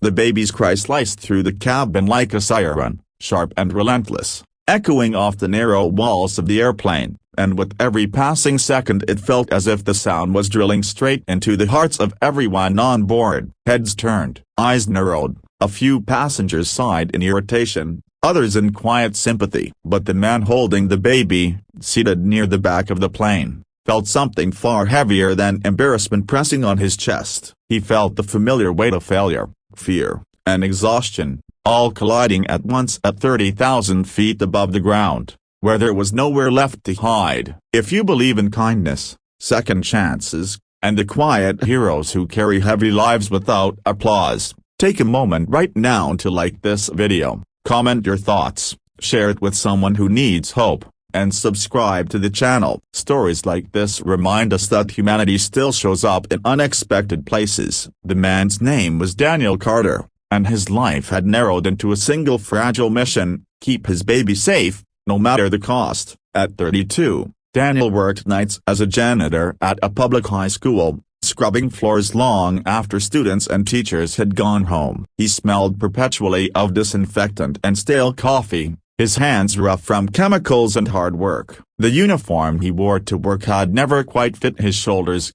The baby's cry sliced through the cabin like a siren, sharp and relentless, echoing off the narrow walls of the airplane, and with every passing second it felt as if the sound was drilling straight into the hearts of everyone on board. Heads turned, eyes narrowed, a few passengers sighed in irritation, others in quiet sympathy. But the man holding the baby, seated near the back of the plane, felt something far heavier than embarrassment pressing on his chest. He felt the familiar weight of failure, fear, and exhaustion, all colliding at once at 30,000 feet above the ground, where there was nowhere left to hide. If you believe in kindness, second chances, and the quiet heroes who carry heavy lives without applause, take a moment right now to like this video, comment your thoughts, share it with someone who needs hope, and subscribe to the channel. Stories like this remind us that humanity still shows up in unexpected places. The man's name was Daniel Carter, and his life had narrowed into a single fragile mission: keep his baby safe, no matter the cost. At 32, Daniel worked nights as a janitor at a public high school, scrubbing floors long after students and teachers had gone home. He smelled perpetually of disinfectant and stale coffee, his hands rough from chemicals and hard work. The uniform he wore to work had never quite fit his shoulders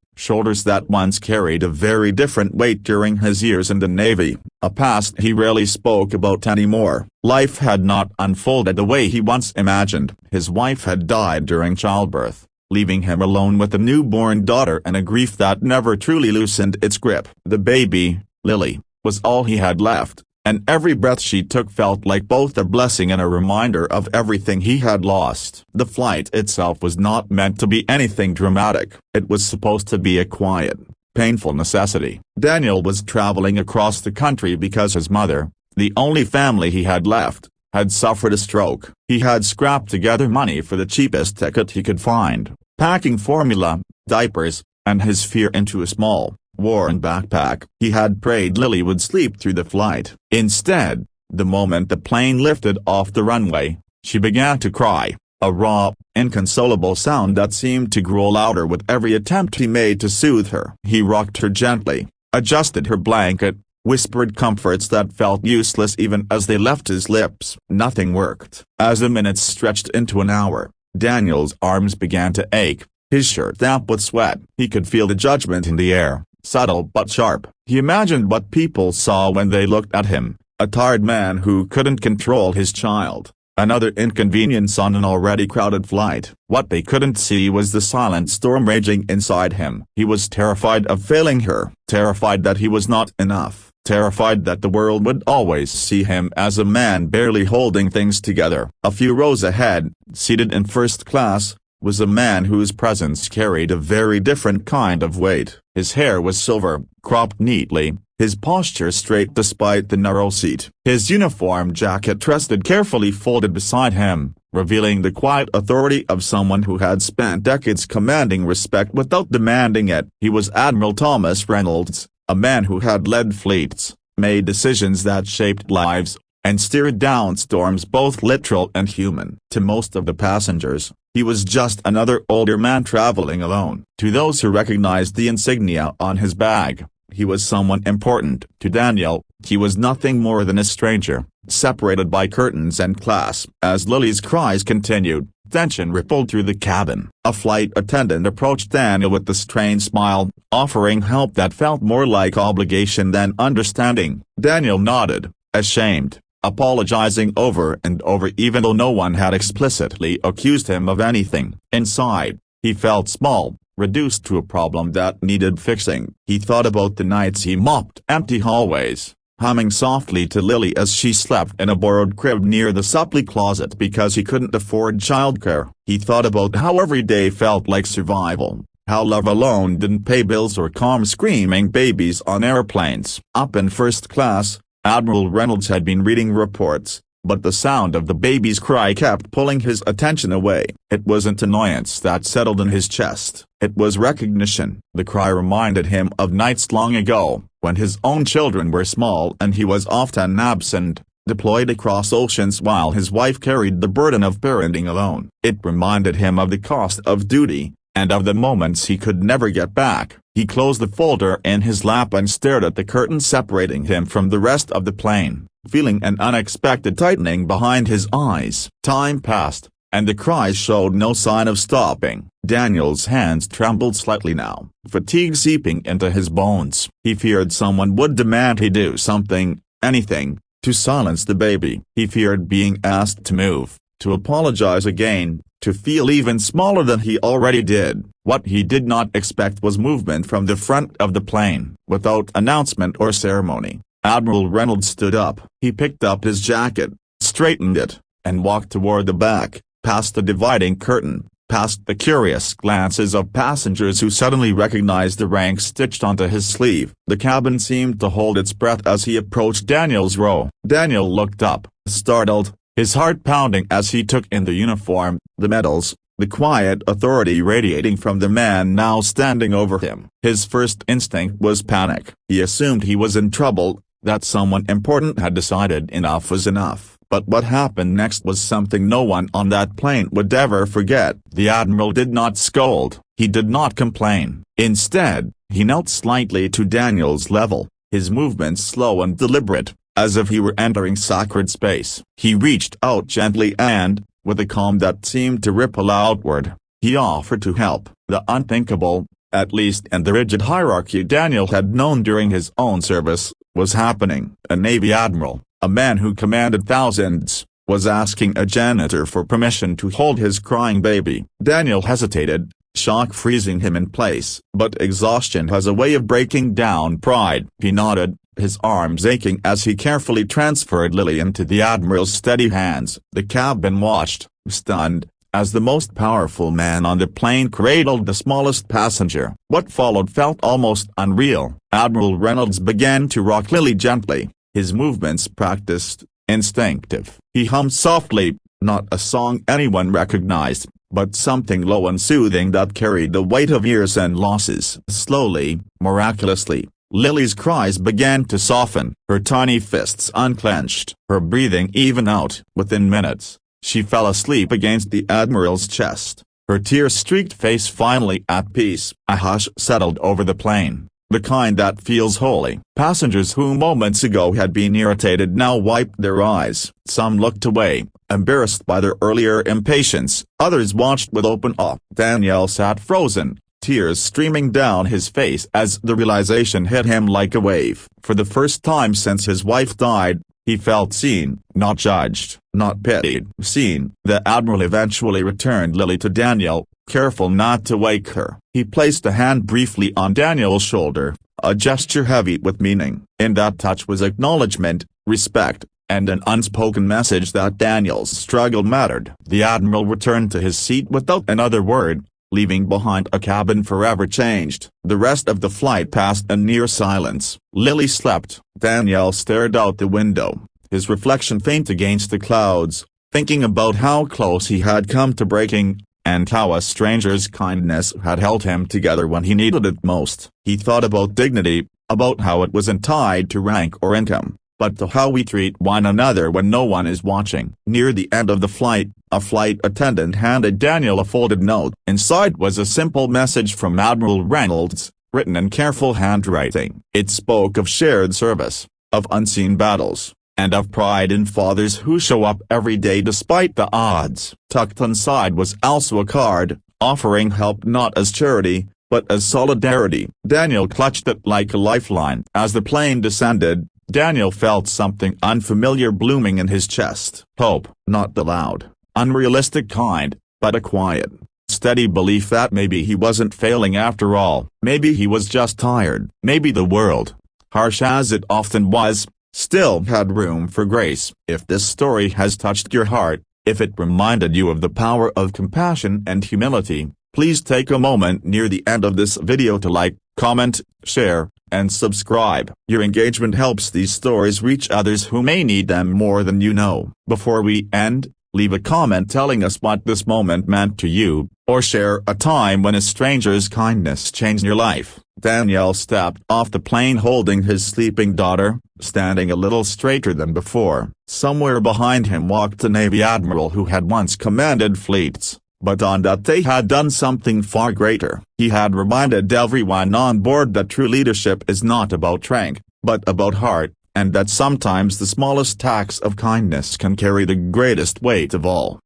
that once carried a very different weight during his years in the Navy, a past he rarely spoke about anymore. Life had not unfolded the way he once imagined. His wife had died during childbirth, leaving him alone with a newborn daughter and a grief that never truly loosened its grip. The baby, Lily, was all he had left, and every breath she took felt like both a blessing and a reminder of everything he had lost. The flight itself was not meant to be anything dramatic. It was supposed to be a quiet, painful necessity. Daniel was traveling across the country because his mother, the only family he had left, had suffered a stroke. He had scrapped together money for the cheapest ticket he could find, packing formula, diapers, and his fear into a small, worn backpack. He had prayed Lily would sleep through the flight. Instead, the moment the plane lifted off the runway, she began to cry, a raw, inconsolable sound that seemed to grow louder with every attempt he made to soothe her. He rocked her gently, adjusted her blanket, whispered comforts that felt useless even as they left his lips. Nothing worked. As the minutes stretched into an hour, Daniel's arms began to ache, his shirt damp with sweat. He could feel the judgment in the air, subtle but sharp. He imagined what people saw when they looked at him, a tired man who couldn't control his child, another inconvenience on an already crowded flight. What they couldn't see was the silent storm raging inside him. He was terrified of failing her, terrified that he was not enough, terrified that the world would always see him as a man barely holding things together. A few rows ahead, seated in first class, was a man whose presence carried a very different kind of weight. His hair was silver, cropped neatly, his posture straight despite the narrow seat. His uniform jacket rested carefully folded beside him, revealing the quiet authority of someone who had spent decades commanding respect without demanding it. He was Admiral Thomas Reynolds, a man who had led fleets, made decisions that shaped lives, and steered down storms both literal and human. To most of the passengers, he was just another older man traveling alone. To those who recognized the insignia on his bag, he was someone important. To Daniel, he was nothing more than a stranger, separated by curtains and class. As Lily's cries continued, tension rippled through the cabin. A flight attendant approached Daniel with a strained smile, offering help that felt more like obligation than understanding. Daniel nodded, ashamed, apologizing over and over even though no one had explicitly accused him of anything. Inside, he felt small, reduced to a problem that needed fixing. He thought about the nights he mopped empty hallways, humming softly to Lily as she slept in a borrowed crib near the supply closet because he couldn't afford childcare. He thought about how every day felt like survival, how love alone didn't pay bills or calm screaming babies on airplanes. Up in first class, Admiral Reynolds had been reading reports, but the sound of the baby's cry kept pulling his attention away. It wasn't annoyance that settled in his chest, it was recognition. The cry reminded him of nights long ago, when his own children were small and he was often absent, deployed across oceans while his wife carried the burden of parenting alone. It reminded him of the cost of duty, and of the moments he could never get back. He closed the folder in his lap and stared at the curtain separating him from the rest of the plane, feeling an unexpected tightening behind his eyes. Time passed, and the cries showed no sign of stopping. Daniel's hands trembled slightly now, fatigue seeping into his bones. He feared someone would demand he do something, anything, to silence the baby. He feared being asked to move, to apologize again, to feel even smaller than he already did. What he did not expect was movement from the front of the plane. Without announcement or ceremony, Admiral Reynolds stood up. He picked up his jacket, straightened it, and walked toward the back, past the dividing curtain, past the curious glances of passengers who suddenly recognized the rank stitched onto his sleeve. The cabin seemed to hold its breath as he approached Daniel's row. Daniel looked up, startled, his heart pounding as he took in the uniform, the medals, the quiet authority radiating from the man now standing over him. His first instinct was panic. He assumed he was in trouble, that someone important had decided enough was enough. But what happened next was something no one on that plane would ever forget. The Admiral did not scold, he did not complain. Instead, he knelt slightly to Daniel's level, his movements slow and deliberate, as if he were entering sacred space. He reached out gently and, with a calm that seemed to ripple outward, he offered to help. The unthinkable, at least in the rigid hierarchy Daniel had known during his own service, was happening. A Navy Admiral, a man who commanded thousands, was asking a janitor for permission to hold his crying baby. Daniel hesitated, shock freezing him in place. But exhaustion has a way of breaking down pride. He nodded, his arms aching as he carefully transferred Lily into the Admiral's steady hands. The cabin watched, stunned, as the most powerful man on the plane cradled the smallest passenger. What followed felt almost unreal. Admiral Reynolds began to rock Lily gently, his movements practiced, instinctive. He hummed softly, not a song anyone recognized, but something low and soothing that carried the weight of years and losses. Slowly, miraculously, Lily's cries began to soften, her tiny fists unclenched, her breathing even out. Within minutes, she fell asleep against the Admiral's chest, her tear-streaked face finally at peace. A hush settled over the plane, the kind that feels holy. Passengers who moments ago had been irritated now wiped their eyes. Some looked away, embarrassed by their earlier impatience. Others watched with open awe. Daniel sat frozen, tears streaming down his face as the realization hit him like a wave. For the first time since his wife died, he felt seen, not judged, not pitied. Seen. The Admiral eventually returned Lily to Daniel, careful not to wake her. He placed a hand briefly on Daniel's shoulder, a gesture heavy with meaning. In that touch was acknowledgement, respect, and an unspoken message that Daniel's struggle mattered. The Admiral returned to his seat without another word, leaving behind a cabin forever changed. The rest of the flight passed in near silence. Lily slept. Daniel stared out the window, his reflection faint against the clouds, thinking about how close he had come to breaking, and how a stranger's kindness had held him together when he needed it most. He thought about dignity, about how it wasn't tied to rank or income, but to how we treat one another when no one is watching. Near the end of the flight, a flight attendant handed Daniel a folded note. Inside was a simple message from Admiral Reynolds, written in careful handwriting. It spoke of shared service, of unseen battles, and of pride in fathers who show up every day despite the odds. Tucked inside was also a card, offering help not as charity, but as solidarity. Daniel clutched it like a lifeline. As the plane descended, Daniel felt something unfamiliar blooming in his chest. Hope, not the loud, unrealistic kind, but a quiet, steady belief that maybe he wasn't failing after all. Maybe he was just tired. Maybe the world, harsh as it often was, still had room for grace. If this story has touched your heart, if it reminded you of the power of compassion and humility, please take a moment near the end of this video to like, comment, share, and subscribe. Your engagement helps these stories reach others who may need them more than you know. Before we end, leave a comment telling us what this moment meant to you, or share a time when a stranger's kindness changed your life. Daniel stepped off the plane holding his sleeping daughter, standing a little straighter than before. Somewhere behind him walked a Navy Admiral who had once commanded fleets, But on that day he had done something far greater. He had reminded everyone on board that true leadership is not about rank, but about heart, and that sometimes the smallest acts of kindness can carry the greatest weight of all.